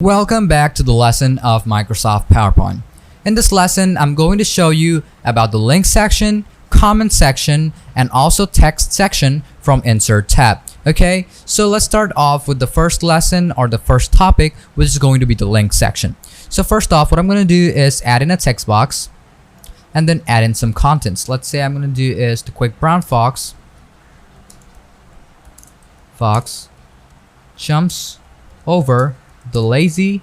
Welcome back to the lesson of Microsoft PowerPoint. In this lesson, I'm going to show you about the link section, comment section, and also text section from Insert tab. Okay, so let's start off with the first lesson or the first topic, which is going to be the link section. So first off, what I'm going to do is add in a text box and then add in some contents. Let's say I'm going to do is the quick brown fox jumps over the lazy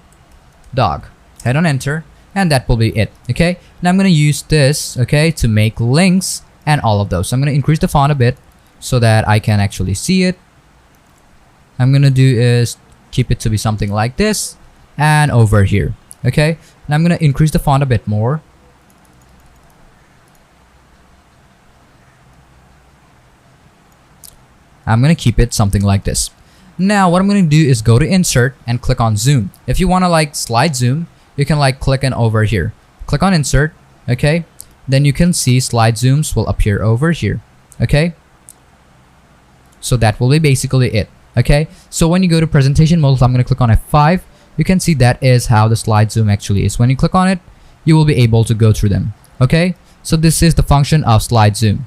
dog. Hit on enter and that will be it. Okay, now I'm going to use this to make links and all of those. So I'm going to increase the font a bit so that I can actually see it. I'm going to do is keep it to be something like this and over here. Okay, now I'm going to increase the font a bit more. I'm going to keep it something like this. Now what I'm going to do is go to insert and click on zoom. If you want to slide zoom, you can click in over here. Click on insert, okay? Then you can see slide zooms will appear over here, okay? So that will be basically it, okay? So when you go to presentation mode, I'm going to click on F5. You can see that is how the slide zoom actually is. When you click on it, you will be able to go through them, okay? So this is the function of slide zoom,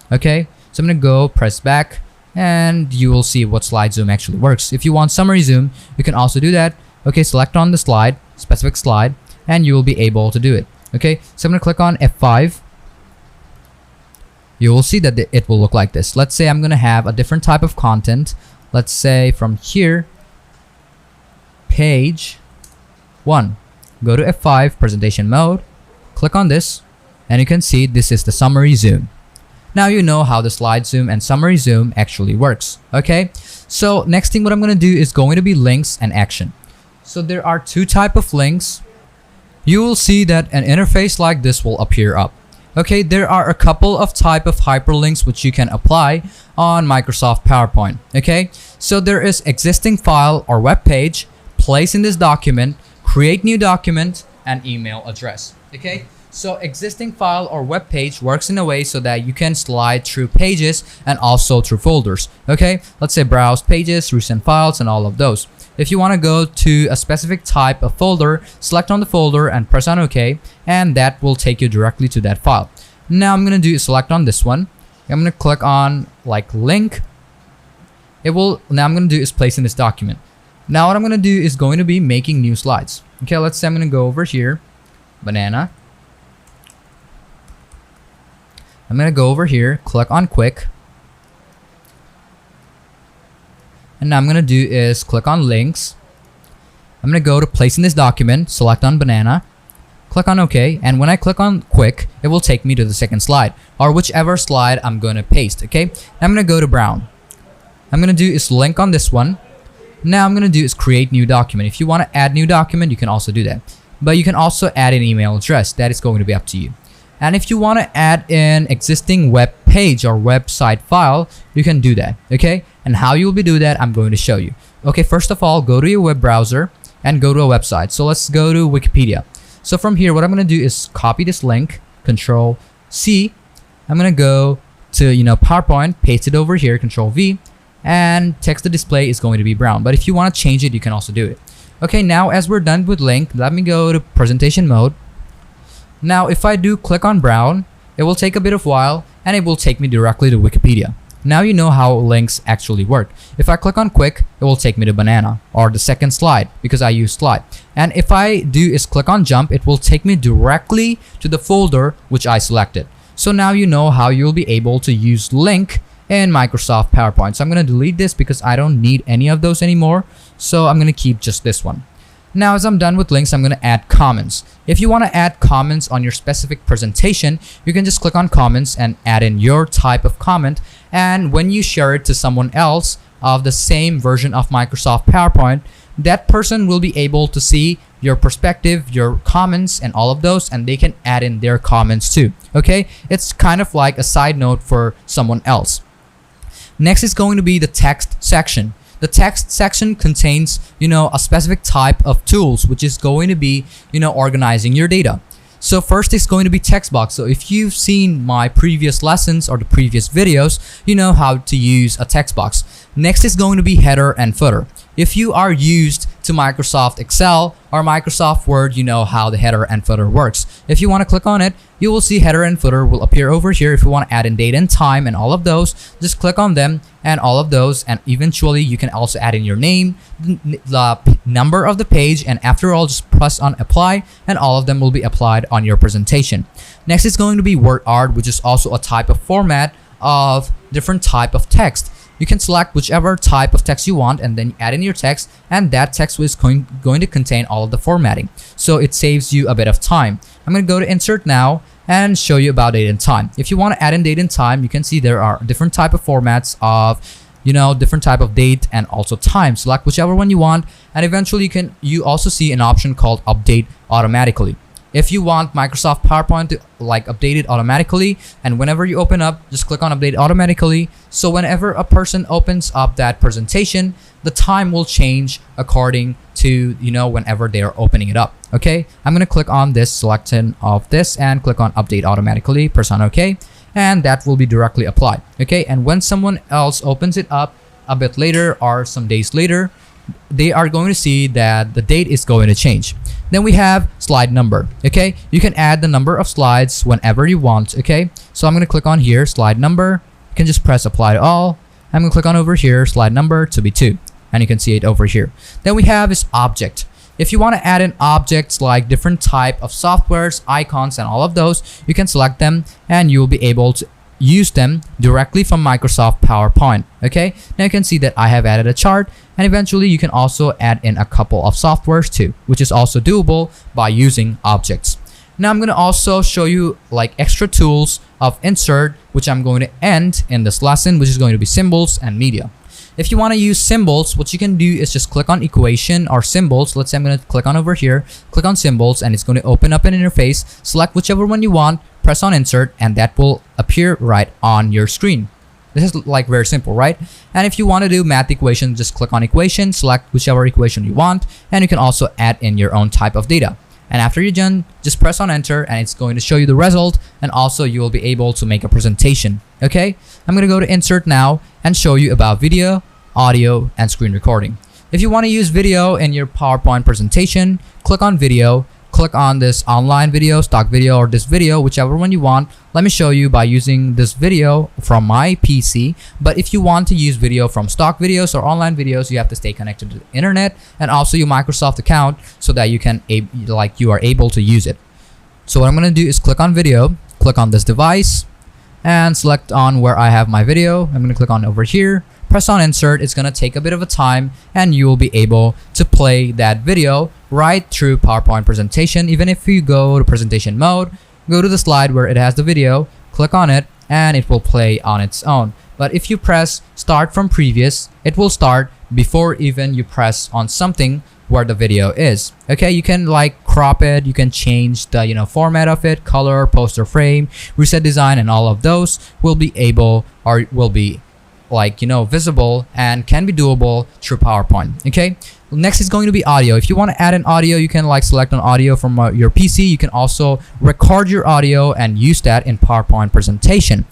okay? So I'm going to go press back and you will see what slide zoom actually works. If you want summary zoom, you can also do that. Okay, select on the slide, specific slide, and you will be able to do it. Okay, so I'm going to click on F5. You will see that it will look like this. Let's say I'm going to have a different type of content. Let's say from here, page 1. Go to F5, presentation mode, click on this, and you can see this is the summary zoom. Now you know how the slide zoom and summary zoom actually works. Okay, so next thing what I'm going to do is going to be links and action. So there are two types of links. You will see that an interface like this will appear up. Okay, there are a couple of type of hyperlinks which you can apply on Microsoft PowerPoint. Okay, so there is existing file or web page, place in this document, create new document, and email address. Okay, so existing file or web page works in a way so that you can slide through pages and also through folders. Okay, let's say browse pages, recent files, and all of those. If you want to go to a specific type of folder, select on the folder and press on OK, and that will take you directly to that file. Now I'm going to do is select on this one. I'm going to click on link. Now I'm going to do is place in this document. Now what I'm going to do is going to be making new slides. Okay, let's say I'm going to go over here, banana. I'm going to go over here, click on quick. And now I'm going to do is click on links. I'm going to go to place in this document, select on banana, click on OK. And when I click on quick, it will take me to the second slide or whichever slide I'm going to paste. Okay, now I'm going to go to brown. I'm going to do is link on this one. Now I'm going to do is create new document. If you want to add new document, you can also do that. But you can also add an email address. That is going to be up to you. And if you want to add an existing web page or website file, you can do that. Okay, and how you will be do that, I'm going to show you. Okay, first of all, go to your web browser and go to a website. So let's go to Wikipedia. So from here, what I'm going to do is copy this link, Control C. I'm going to go to PowerPoint, paste it over here, Control V, and text the display is going to be brown. But if you want to change it, you can also do it. Okay, now as we're done with link, let me go to presentation mode. Now if I do click on brown, it will take a bit of while and it will take me directly to Wikipedia. Now you know how links actually work. If I click on quick, it will take me to banana or the second slide because I use slide. And if I do is click on jump, it will take me directly to the folder which I selected. So now you know how you'll be able to use link in Microsoft PowerPoint. So I'm going to delete this because I don't need any of those anymore. So I'm going to keep just this one. Now as I'm done with links, I'm going to add comments. If you want to add comments on your specific presentation, you can just click on comments and add in your type of comment. And when you share it to someone else of the same version of Microsoft PowerPoint, that person will be able to see your perspective, your comments, and all of those, and they can add in their comments too. Okay, it's kind of like a side note for someone else. Next is going to be the text section. The text section contains, a specific type of tools, which is going to be, organizing your data. So first is going to be text box. So if you've seen my previous lessons or the previous videos, you know how to use a text box. Next is going to be header and footer. If you are used to Microsoft Excel or Microsoft Word, you know how the header and footer works. If you want to click on it, you will see header and footer will appear over here. If you want to add in date and time and all of those, just click on them and all of those, and eventually you can also add in your name, the number of the page, and after all, just press on apply and all of them will be applied on your presentation. Next is going to be word art, which is also a type of format of different type of text. You can select whichever type of text you want and then add in your text, and that text is going to contain all of the formatting. So it saves you a bit of time. I'm going to go to insert now and show you about date and time. If you want to add in date and time, you can see there are different type of formats of different type of date and also time. Select whichever one you want, and eventually you also see an option called update automatically. If you want Microsoft PowerPoint to update it automatically, and whenever you open up, just click on update automatically. So whenever a person opens up that presentation, the time will change according to whenever they are opening it up. Okay, I'm gonna click on this selection of this and click on update automatically, press on OK, and that will be directly applied. Okay, and when someone else opens it up a bit later or some days later, they are going to see that the date is going to change. Then we have slide number. Okay, you can add the number of slides whenever you want. Okay, so I'm going to click on here, slide number. You can just press apply to all. I'm going to click on over here, slide number to be 2, and you can see it over here. Then we have is object. If you want to add in objects like different type of softwares, icons, and all of those, you can select them and you will be able to use them directly from Microsoft PowerPoint. Okay, now you can see that I have added a chart, and eventually you can also add in a couple of softwares too, which is also doable by using objects. Now I'm going to also show you extra tools of insert, which I'm going to end in this lesson, which is going to be symbols and media. If you want to use symbols, what you can do is just click on equation or symbols. Let's say I'm going to click on over here, click on symbols, and it's going to open up an interface. Select whichever one you want, press on insert, and that will appear right on your screen. This is very simple, right? And if you want to do math equation, just click on equation, select whichever equation you want, and you can also add in your own type of data. And after you're done, just press on enter and it's going to show you the result, and also you will be able to make a presentation. Okay, I'm going to go to insert now and show you about video, audio, and screen recording. If you want to use video in your PowerPoint presentation, click on video, click on this online video, stock video, or this video, whichever one you want. Let me show you by using this video from my PC. But if you want to use video from stock videos or online videos, you have to stay connected to the internet and also your Microsoft account so that you can you are able to use it. So what I'm going to do is click on video, click on this device, and select on where I have my video. I'm going to click on over here, press on insert. It's going to take a bit of a time, and you will be able to play that video right through PowerPoint presentation. Even if you go to presentation mode, go to the slide where it has the video, click on it, and it will play on its own. But if you press start from previous, it will start before even you press on something where the video is. Okay, you can crop it, you can change the format of it, color, poster frame, reset design, and all of those will be able or will be visible and can be doable through PowerPoint. Okay, next is going to be audio. If you want to add an audio, you can select an audio from your PC. You can also record your audio and use that in PowerPoint presentation.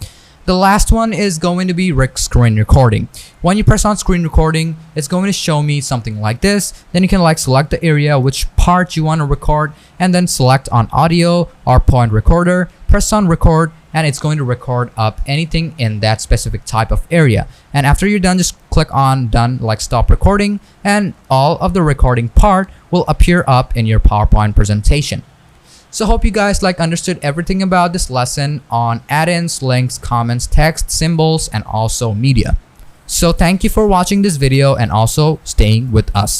The last one is going to be screen recording. When you press on screen recording, it's going to show me something like this. Then you can select the area, which part you want to record, and then select on audio or point recorder, press on record, and it's going to record up anything in that specific type of area. And after you're done, just click on done, stop recording, and all of the recording part will appear up in your PowerPoint presentation. So hope you guys understood everything about this lesson on add-ins, links, comments, text, symbols, and also media. So thank you for watching this video and also staying with us.